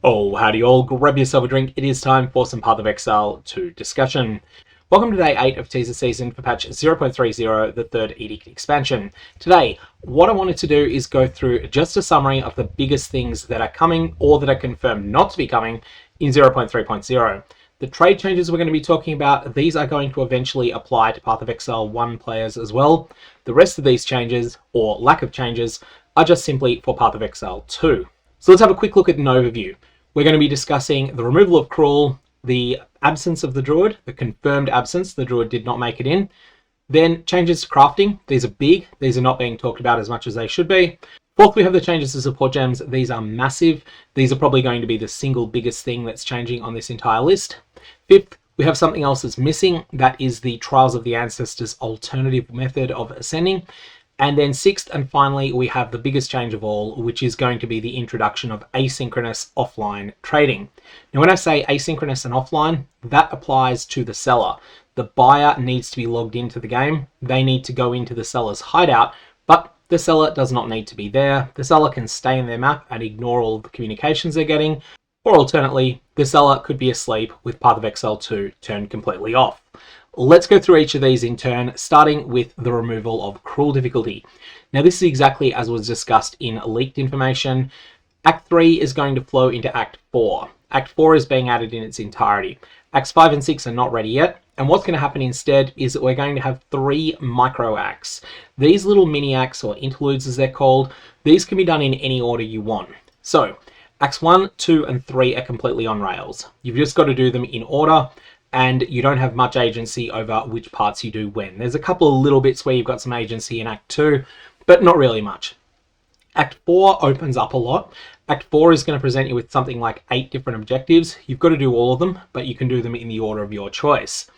Oh, howdy all, grab yourself a drink. It is time for some Path of Exile 2 discussion. Welcome to day 8 of Teaser Season for patch 0.30, the Third Edict expansion. Today, what I wanted to do is go through just a summary of the biggest things that are coming or that are confirmed not to be coming in 0.3.0. The trade changes we're going to be talking about, these are going to eventually apply to Path of Exile 1 players as well. The rest of these changes, or lack of changes, are just simply for Path of Exile 2. So let's have a quick look at an overview. We're going to be discussing the removal of Cruel, the absence of the Druid, the confirmed absence, the Druid did not make it in. Then changes to crafting, these are big, these are not being talked about as much as they should be. Fourth, we have the changes to support gems, these are massive. These are probably going to be the single biggest thing that's changing on this entire list. Fifth, we have something else that's missing, that is the Trials of the Ancestors alternative method of ascending. And then sixth and finally, we have the biggest change of all, which is going to be the introduction of asynchronous offline trading. Now, when I say asynchronous and offline, that applies to the seller. The buyer needs to be logged into the game. They need to go into the seller's hideout, but the seller does not need to be there. The seller can stay in their map and ignore all the communications they're getting. Or alternately, the seller could be asleep with Path of Exile 2 turned completely off. Let's go through each of these in turn, starting with the removal of Cruel difficulty. Now, this is exactly as was discussed in leaked information. Act 3 is going to flow into Act 4. Act 4 is being added in its entirety. Acts 5 and 6 are not ready yet, and what's going to happen instead is that we're going to have 3 micro acts. These little mini acts, or interludes as they're called, these can be done in any order you want. So, Acts 1, 2, and 3 are completely on rails. You've just got to do them in order, and you don't have much agency over which parts you do when. There's a couple of little bits where you've got some agency in Act 2, but not really much. Act 4 opens up a lot. Act 4 is going to present you with something like 8 different objectives. You've got to do all of them, but you can do them in the order of your choice.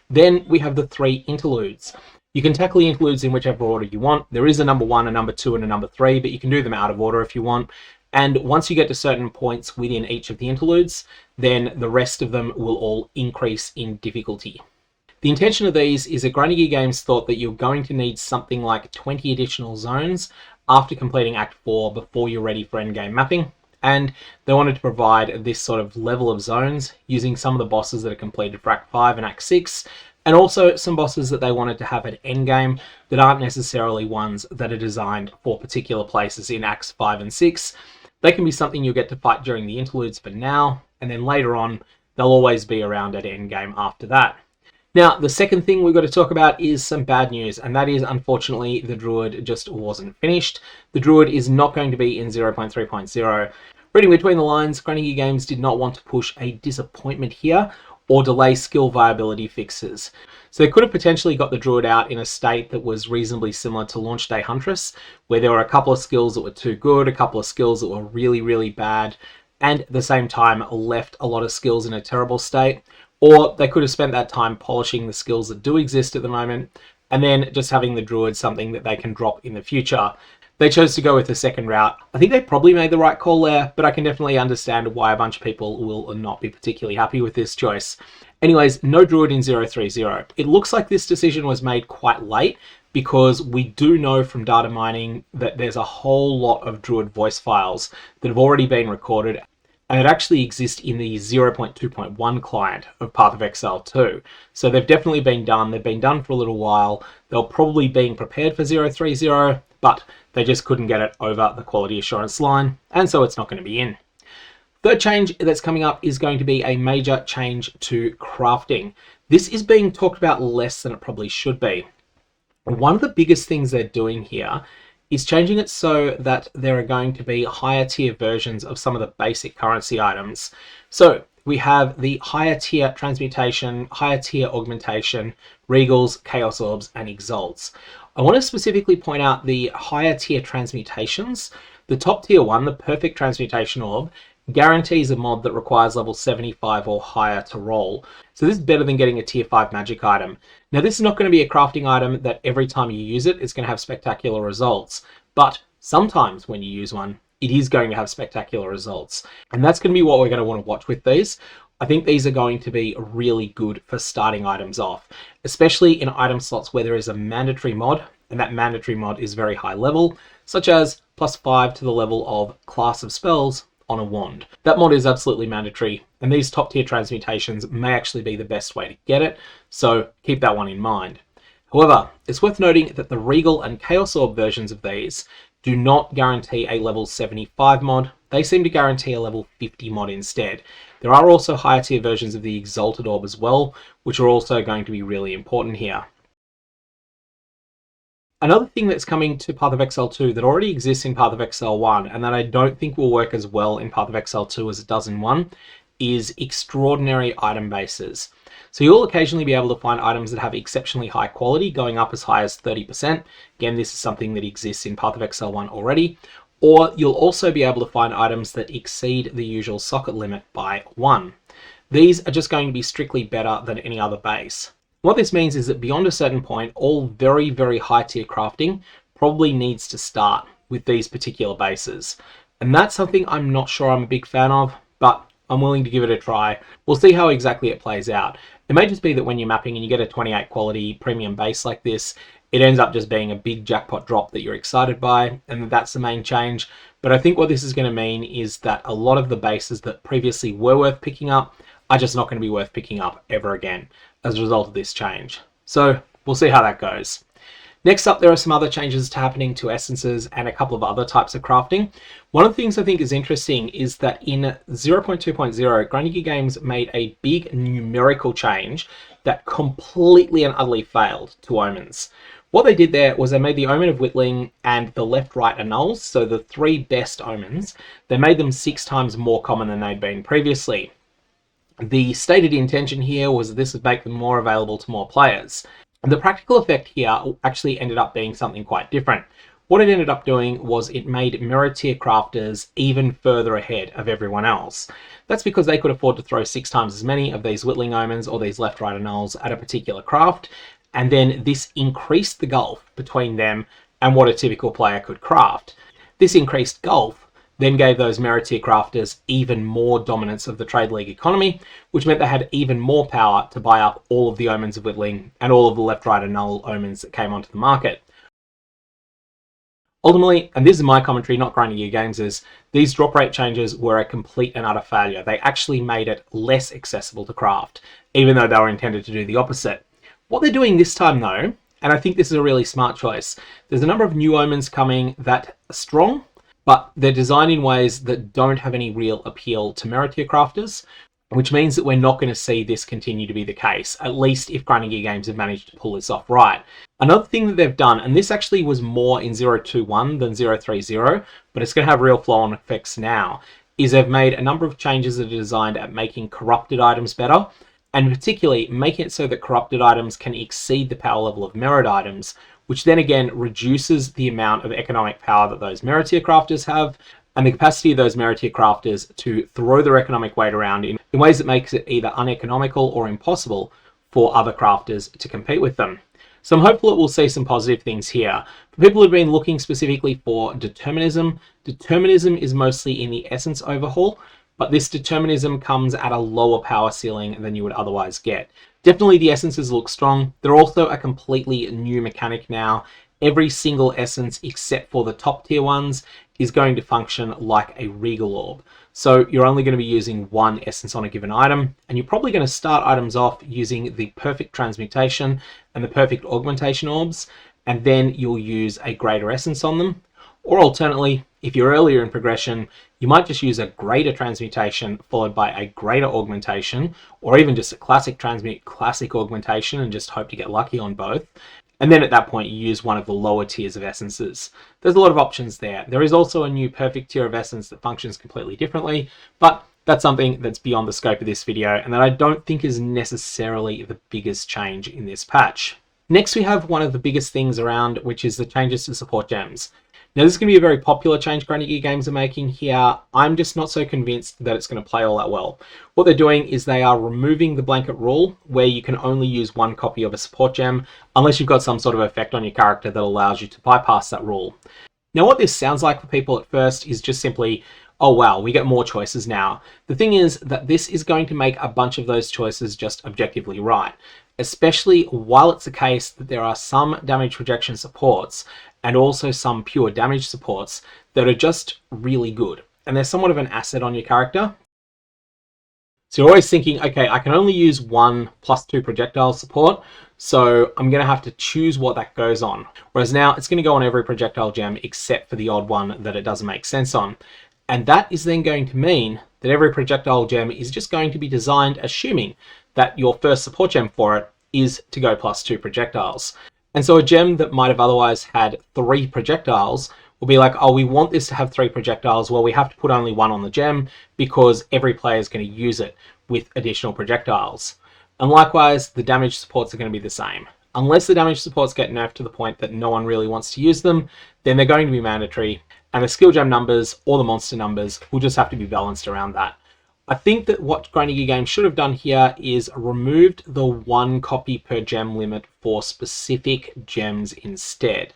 Then we have the 3 interludes. You can tackle the interludes in whichever order you want. There is a number 1, a number 2, and a number 3, but you can do them out of order if you want. And once you get to certain points within each of the interludes, then the rest of them will all increase in difficulty. The intention of these is that Grinding Gear Games thought that you're going to need something like 20 additional zones after completing Act 4 before you're ready for endgame mapping. And they wanted to provide this sort of level of zones using some of the bosses that are completed for Act 5 and Act 6, and also some bosses that they wanted to have at endgame that aren't necessarily ones that are designed for particular places in Acts 5 and 6. They can be something you'll get to fight during the interludes for now, and then later on, they'll always be around at endgame after that. Now, the second thing we've got to talk about is some bad news, and that is, unfortunately, the Druid just wasn't finished. The Druid is not going to be in 0.3.0. Reading between the lines, Grinding Gear Games did not want to push a disappointment here, or delay skill viability fixes. So they could have potentially got the Druid out in a state that was reasonably similar to Launch Day Huntress, where there were a couple of skills that were too good, a couple of skills that were really, really bad, and at the same time left a lot of skills in a terrible state. Or they could have spent that time polishing the skills that do exist at the moment, and then just having the Druid something that they can drop in the future. They chose to go with the second route. I think they probably made the right call there, but I can definitely understand why a bunch of people will not be particularly happy with this choice. Anyways, no Druid in 0.3.0. It looks like this decision was made quite late, because we do know from data mining that there's a whole lot of Druid voice files that have already been recorded, and it actually exists in the 0.2.1 client of Path of Exile 2. So they've definitely been done. They've been done for a little while. They're probably being prepared for 0.3.0, but they just couldn't get it over the quality assurance line, and so it's not going to be in. Third change that's coming up is going to be a major change to crafting. This is being talked about less than it probably should be. One of the biggest things they're doing here is changing it so that there are going to be higher tier versions of some of the basic currency items. So we have the higher tier transmutation, higher tier augmentation, regals, chaos orbs, and exalts. I want to specifically point out the higher tier transmutations. The top tier one, the perfect transmutation orb, guarantees a mod that requires level 75 or higher to roll. So this is better than getting a tier 5 magic item. Now, this is not going to be a crafting item that every time you use it, it's going to have spectacular results. But sometimes when you use one, it is going to have spectacular results. And that's going to be what we're going to want to watch with these. I think these are going to be really good for starting items off, especially in item slots where there is a mandatory mod, and that mandatory mod is very high level, such as +5 to the level of class of spells on a wand. That mod is absolutely mandatory, and these top tier transmutations may actually be the best way to get it, so keep that one in mind. However, it's worth noting that the Regal and Chaos Orb versions of these do not guarantee a level 75 mod, they seem to guarantee a level 50 mod instead. There are also higher tier versions of the Exalted Orb as well, which are also going to be really important here. Another thing that's coming to Path of Exile 2 that already exists in Path of Exile 1, and that I don't think will work as well in Path of Exile 2 as it does in 1, is extraordinary item bases. So you'll occasionally be able to find items that have exceptionally high quality, going up as high as 30%. Again, this is something that exists in Path of Exile 1 already. Or you'll also be able to find items that exceed the usual socket limit by 1. These are just going to be strictly better than any other base. What this means is that beyond a certain point, all very, very high tier crafting probably needs to start with these particular bases. And that's something I'm not sure I'm a big fan of, but I'm willing to give it a try. We'll see how exactly it plays out. It may just be that when you're mapping and you get a 28 quality premium base like this, it ends up just being a big jackpot drop that you're excited by, and that's the main change. But I think what this is going to mean is that a lot of the bases that previously were worth picking up are just not going to be worth picking up ever again as a result of this change. So we'll see how that goes. Next up, there are some other changes happening to essences and a couple of other types of crafting. One of the things I think is interesting is that in 0.2.0, Grinding Games made a big numerical change that completely and utterly failed to Omens. What they did there was they made the Omen of Whittling and the left, right, and nulls, so the three best Omens, they made them 6 times more common than they'd been previously. The stated intention here was that this would make them more available to more players. The practical effect here actually ended up being something quite different. What it ended up doing was it made mirror tier crafters even further ahead of everyone else. That's because they could afford to throw 6 times as many of these Whittling Omens or these left, right, and nulls at a particular craft, and then this increased the gulf between them and what a typical player could craft. This increased gulf then gave those mirror tier crafters even more dominance of the Trade League economy, which meant they had even more power to buy up all of the Omens of Whittling and all of the left, right, and null Omens that came onto the market. Ultimately, and this is my commentary, not Grinding Games', these drop rate changes were a complete and utter failure. They actually made it less accessible to craft, even though they were intended to do the opposite. What they're doing this time though, and I think this is a really smart choice, there's a number of new Omens coming that are strong, but they're designed in ways that don't have any real appeal to mirror tier crafters, which means that we're not going to see this continue to be the case, at least if Grinding Games have managed to pull this off right. Another thing that they've done, and this actually was more in 0.2.1 than 0.3.0, but it's going to have real flow-on effects now, is they've made a number of changes that are designed at making corrupted items better, and particularly making it so that corrupted items can exceed the power level of mirrored items, which then again reduces the amount of economic power that those mirror tier crafters have, and the capacity of those mirror tier crafters to throw their economic weight around in ways that makes it either uneconomical or impossible for other crafters to compete with them. So I'm hopeful that we'll see some positive things here. For people who've been looking specifically for determinism, determinism is mostly in the essence overhaul, but this determinism comes at a lower power ceiling than you would otherwise get. Definitely the essences look strong. They're also a completely new mechanic now. Every single essence except for the top tier ones is going to function like a Regal Orb. So you're only going to be using one essence on a given item, and you're probably going to start items off using the perfect transmutation and the perfect augmentation orbs, and then you'll use a greater essence on them. Or alternately, if you're earlier in progression, you might just use a greater transmutation followed by a greater augmentation, or even just a classic transmute, classic augmentation, and just hope to get lucky on both. And then at that point, you use one of the lower tiers of essences. There's a lot of options there. There is also a new perfect tier of essence that functions completely differently, but that's something that's beyond the scope of this video and that I don't think is necessarily the biggest change in this patch. Next, we have one of the biggest things around, which is the changes to support gems. Now, this is going to be a very popular change Grinding Games are making here. I'm just not so convinced that it's going to play all that well. What they're doing is they are removing the blanket rule where you can only use one copy of a support gem unless you've got some sort of effect on your character that allows you to bypass that rule. Now, what this sounds like for people at first is just simply, oh wow, we get more choices now. The thing is that this is going to make a bunch of those choices just objectively right, especially while it's the case that there are some damage rejection supports and also some pure damage supports that are just really good. and they're somewhat of an asset on your character. So you're always thinking, okay, I can only use 1 plus 2 projectile support, so I'm going to have to choose what that goes on. Whereas now it's going to go on every projectile gem except for the odd one that it doesn't make sense on. And that is then going to mean that every projectile gem is just going to be designed assuming that your first support gem for it is to go plus 2 projectiles. And so a gem that might have otherwise had 3 projectiles will be like, oh, we want this to have 3 projectiles. Well, we have to put only 1 on the gem because every player is going to use it with additional projectiles. And likewise, the damage supports are going to be the same. Unless the damage supports get nerfed to the point that no one really wants to use them, then they're going to be mandatory. And the skill gem numbers or the monster numbers will just have to be balanced around that. I think that what Grinding Gear Games should have done here is removed the 1 copy per gem limit for specific gems instead.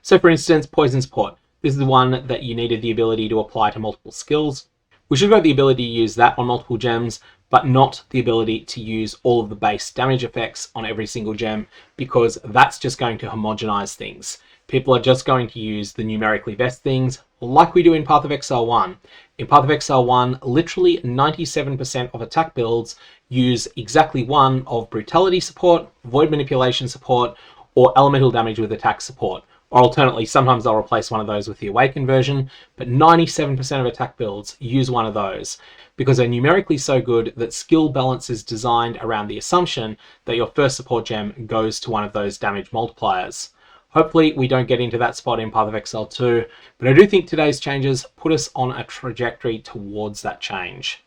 So for instance, Poison Support. This is the one that you needed the ability to apply to multiple skills. We should have got the ability to use that on multiple gems, but not the ability to use all of the base damage effects on every single gem, because that's just going to homogenize things. People are just going to use the numerically best things like we do in Path of Exile 1. In Path of Exile 1, literally 97% of attack builds use exactly 1 of Brutality support, Void Manipulation support, or Elemental Damage with Attack support. Or alternately, sometimes they'll replace one of those with the Awakened version, but 97% of attack builds use one of those because they're numerically so good that skill balance is designed around the assumption that your first support gem goes to one of those damage multipliers. Hopefully we don't get into that spot in Path of Exile 2, but I do think today's changes put us on a trajectory towards that change.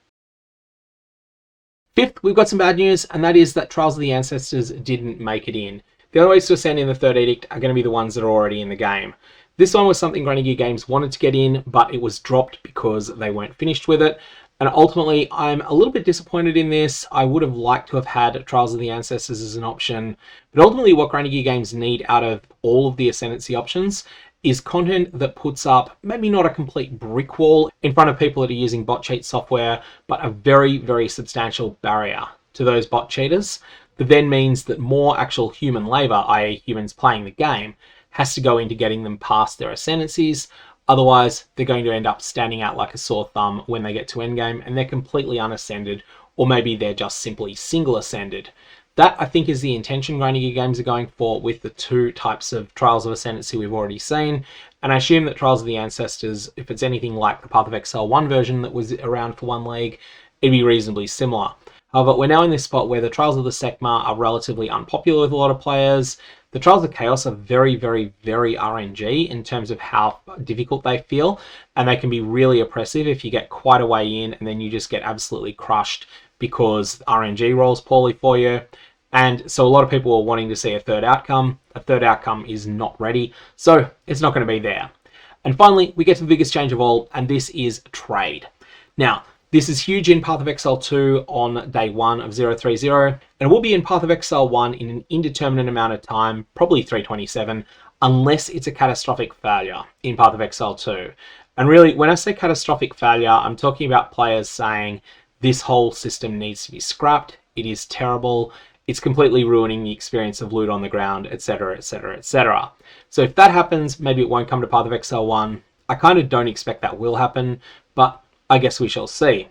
Fifth, we've got some bad news, and that is that Trials of the Ancestors didn't make it in. The only ways to ascend in the Third Edict are going to be the ones that are already in the game. This one was something Grinding Gear Games wanted to get in, but it was dropped because they weren't finished with it. And ultimately, I'm a little bit disappointed in this. I would have liked to have had Trials of the Ancestors as an option. But ultimately, what Grinding Gear Games need out of all of the Ascendancy options is content that puts up maybe not a complete brick wall in front of people that are using bot cheat software, but a very, very substantial barrier to those bot cheaters. That then means that more actual human labor, i.e. humans playing the game, has to go into getting them past their ascendancies. Otherwise, they're going to end up standing out like a sore thumb when they get to endgame and they're completely unascended, or maybe they're just simply single ascended. That, I think, is the intention Grinding Gear Games are going for with the 2 types of Trials of Ascendancy we've already seen. And I assume that Trials of the Ancestors, if it's anything like the Path of Exile 1 version that was around for 1 league, it'd be reasonably similar. However, we're now in this spot where the Trials of the Sekma are relatively unpopular with a lot of players. The Trials of Chaos are very, very, very RNG in terms of how difficult they feel, and they can be really oppressive if you get quite a way in and then you just get absolutely crushed because RNG rolls poorly for you. And so a lot of people are wanting to see a third outcome. A third outcome is not ready, so it's not going to be there. And finally, we get to the biggest change of all, and this is trade. Now, this is huge in Path of Exile 2 on day 1 of 030, and it will be in Path of Exile 1 in an indeterminate amount of time, probably 327, unless it's a catastrophic failure in Path of Exile 2. And really, when I say catastrophic failure, I'm talking about players saying this whole system needs to be scrapped, it is terrible, it's completely ruining the experience of loot on the ground, etc, etc, etc. So if that happens, maybe it won't come to Path of Exile 1. I kind of don't expect that will happen, but I guess we shall see.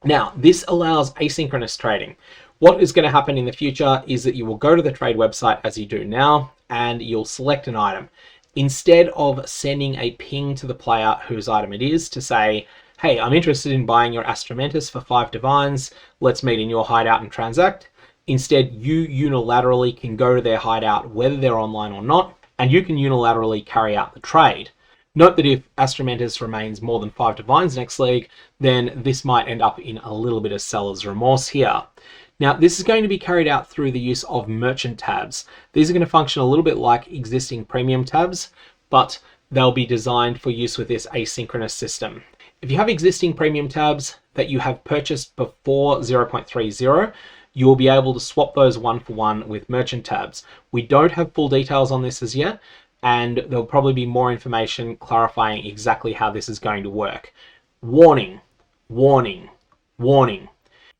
Now, this allows asynchronous trading. What is going to happen in the future is that you will go to the trade website as you do now, and you'll select an item. Instead of sending a ping to the player whose item it is to say, hey, I'm interested in buying your Astramentus for 5 divines, let's meet in your hideout and transact. Instead, you unilaterally can go to their hideout whether they're online or not, and you can unilaterally carry out the trade. Note that if Astramentus remains more than 5 divines next league, then this might end up in a little bit of seller's remorse here. Now, this is going to be carried out through the use of merchant tabs. These are going to function a little bit like existing premium tabs, but they'll be designed for use with this asynchronous system. If you have existing premium tabs that you have purchased before 0.30, you will be able to swap those 1-for-1 with merchant tabs. We don't have full details on this as yet, and there'll probably be more information clarifying exactly how this is going to work. Warning, warning, warning.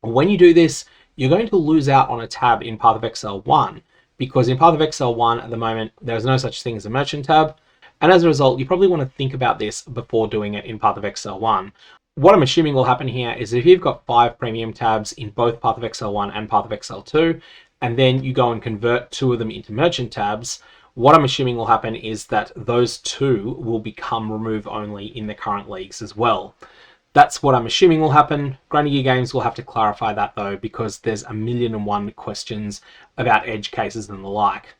When you do this, you're going to lose out on a tab in Path of Exile 1, because in Path of Exile 1 at the moment, there's no such thing as a merchant tab, And as a result, you probably want to think about this before doing it in Path of Exile 1. What I'm assuming will happen here is if you've got 5 premium tabs in both Path of Exile 1 and Path of Exile 2, and then you go and convert 2 of them into merchant tabs, what I'm assuming will happen is that those 2 will become remove only in the current leagues as well. That's what I'm assuming will happen. Grinding Gear Games will have to clarify that though, because there's 1,000,001 questions about edge cases and the like.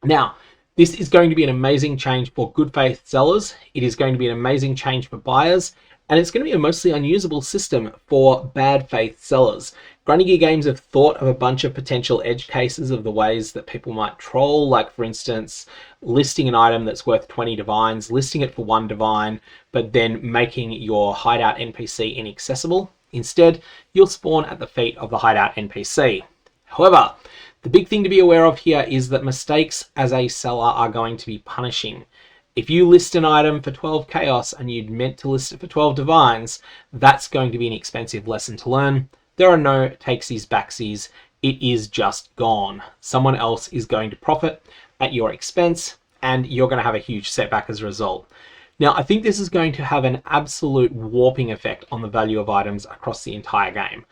Now, this is going to be an amazing change for good faith sellers. It is going to be an amazing change for buyers, and it's going to be a mostly unusable system for bad faith sellers. Grinding Gear Games have thought of a bunch of potential edge cases of the ways that people might troll, like for instance, listing an item that's worth 20 divines, listing it for 1 divine, but then making your hideout NPC inaccessible. Instead, you'll spawn at the feet of the hideout NPC. However, the big thing to be aware of here is that mistakes as a seller are going to be punishing. If you list an item for 12 chaos and you'd meant to list it for 12 divines, that's going to be an expensive lesson to learn. There are no takesies backsies. It is just gone. Someone else is going to profit at your expense, and you're going to have a huge setback as a result. Now, I think this is going to have an absolute warping effect on the value of items across the entire game.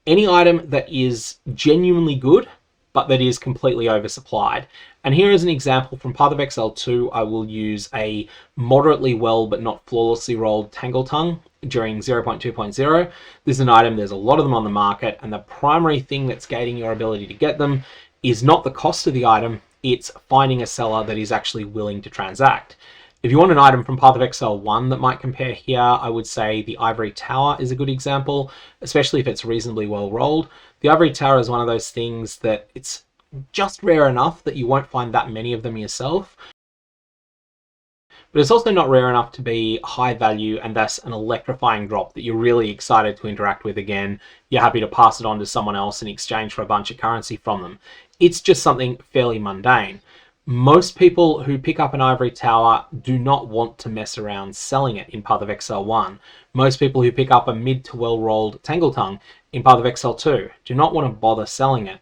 Any item that is genuinely good, but that is completely oversupplied. And here is an example from Path of Exile 2. I will use a moderately well but not flawlessly rolled Tangle Tongue during 0.2.0. This is an item, there's a lot of them on the market, and the primary thing that's gating your ability to get them is not the cost of the item, it's finding a seller that is actually willing to transact. If you want an item from Path of Exile 1 that might compare here, I would say the Ivory Tower is a good example, especially if it's reasonably well rolled. The Ivory Tower is one of those things that it's just rare enough that you won't find that many of them yourself, but it's also not rare enough to be high value and thus an electrifying drop that you're really excited to interact with again. You're happy to pass it on to someone else in exchange for a bunch of currency from them. It's just something fairly mundane. Most people who pick up an Ivory Tower do not want to mess around selling it in Path of Exile 1. Most people who pick up a mid to well rolled Tangle Tongue in Path of Exile 2 do not want to bother selling it.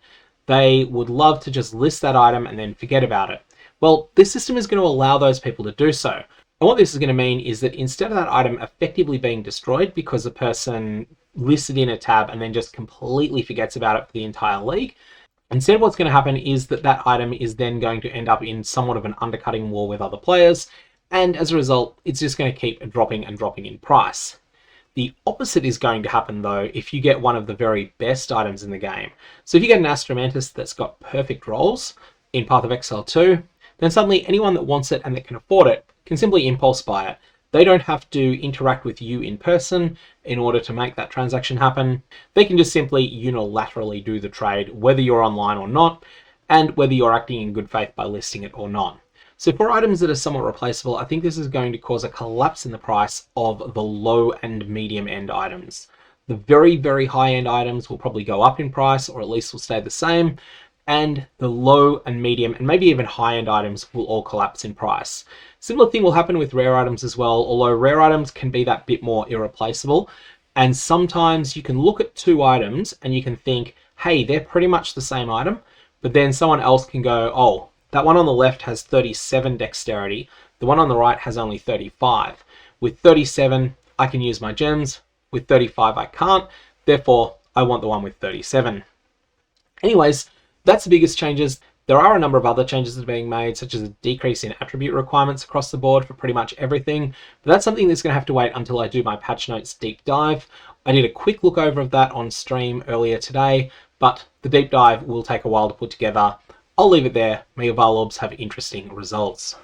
They would love to just list that item and then forget about it. Well, this system is going to allow those people to do so. And what this is going to mean is that instead of that item effectively being destroyed because the person listed in a tab and then just completely forgets about it for the entire league, instead what's going to happen is that that item is then going to end up in somewhat of an undercutting war with other players, and as a result, it's just going to keep dropping and dropping in price. The opposite is going to happen though if you get one of the very best items in the game. So if you get an Astromantis that's got perfect rolls in Path of Exile 2, then suddenly anyone that wants it and that can afford it can simply impulse buy it. They don't have to interact with you in person in order to make that transaction happen. They can just simply unilaterally do the trade, whether you're online or not, and whether you're acting in good faith by listing it or not. So for items that are somewhat replaceable, I think this is going to cause a collapse in the price of the low and medium end items. The very, very high end items will probably go up in price, or at least will stay the same, and the low and medium and maybe even high end items will all collapse in price. Similar thing will happen with rare items as well, although rare items can be that bit more irreplaceable. And sometimes you can look at 2 items and you can think, hey, they're pretty much the same item, but then someone else can go, oh, that one on the left has 37 dexterity, the one on the right has only 35. With 37, I can use my gems, with 35 I can't, therefore I want the one with 37. Anyways, that's the biggest changes. There are a number of other changes that are being made, such as a decrease in attribute requirements across the board for pretty much everything, but that's something that's going to have to wait until I do my patch notes deep dive. I did a quick look over of that on stream earlier today, but the deep dive will take a while to put together. I'll leave it there. May your Varlorbs have interesting results.